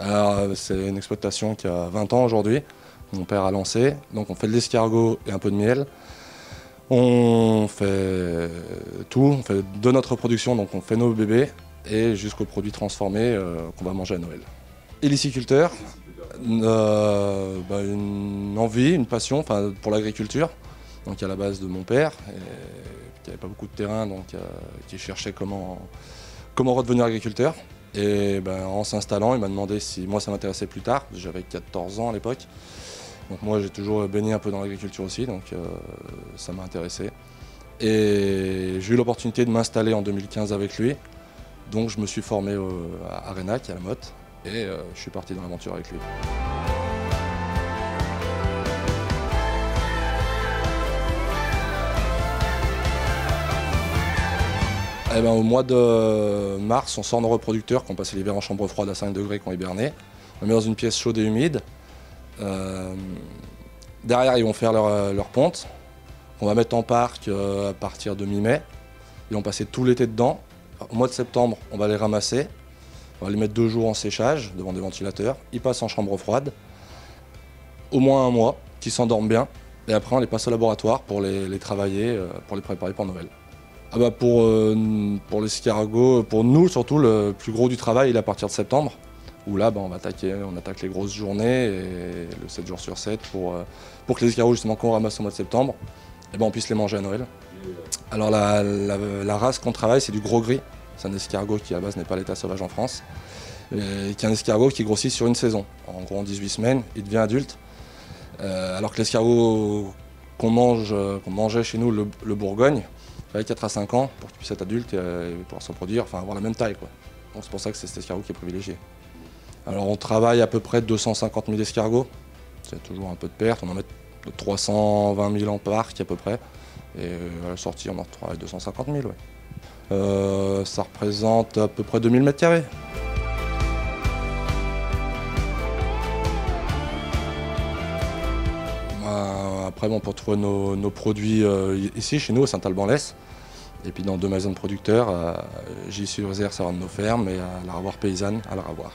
Alors, c'est une exploitation qui a 20 ans aujourd'hui. Mon père a lancé. Donc on fait de l'escargot et un peu de miel. On fait tout, on fait de notre production, donc on fait nos bébés et jusqu'aux produits transformés qu'on va manger à Noël. Et liciculteur, une envie, une passion pour l'agriculture, donc à la base de mon père, qui n'avait pas beaucoup de terrain, donc qui cherchait comment redevenir agriculteur. Et en s'installant, il m'a demandé si moi ça m'intéressait plus tard, j'avais 14 ans à l'époque. Donc moi j'ai toujours baigné un peu dans l'agriculture aussi, donc ça m'a intéressé. Et j'ai eu l'opportunité de m'installer en 2015 avec lui, donc je me suis formé à Renac, à la Motte, et je suis parti dans l'aventure avec lui. Au mois de mars, on sort nos reproducteurs qui ont passé l'hiver en chambre froide à 5 degrés, qui ont hiberné. On les met dans une pièce chaude et humide. Derrière, ils vont faire leur ponte. On va mettre en parc à partir de mi-mai. Ils vont passer tout l'été dedans. Au mois de septembre, on va les ramasser. On va les mettre 2 jours en séchage devant des ventilateurs. Ils passent en chambre froide. Au moins 1 mois, qu'ils s'endorment bien. Et après, on les passe au laboratoire pour les travailler, pour les préparer pour Noël. Pour l'escargot, pour nous surtout, le plus gros du travail il est à partir de septembre, où là on attaque les grosses journées, et le 7 jours sur 7 pour que les escargots justement qu'on ramasse au mois de septembre, on puisse les manger à Noël. Alors la race qu'on travaille, c'est du gros gris. C'est un escargot qui à la base n'est pas à l'état sauvage en France, qui est un escargot qui grossit sur une saison. En gros en 18 semaines, il devient adulte, alors que l'escargot qu'on mangeait chez nous, le Bourgogne, il fallait 4 à 5 ans pour qu'il puisse être adulte et pouvoir se reproduire, avoir la même taille, quoi. Donc c'est pour ça que c'est cet escargot qui est privilégié. Alors on travaille à peu près 250 000 escargots, c'est toujours un peu de perte, on en met 320 000 en parc à peu près, et à la sortie on en travaille 250 000, ouais. Ça représente à peu près 2000 m². Après, pour trouver nos produits ici, chez nous, à Saint-Alban-l'Ès, et puis dans 2 maisons de producteurs, j'y suis aux Serres, de nos fermes, et à la Ravoir paysanne, à la Ravoir.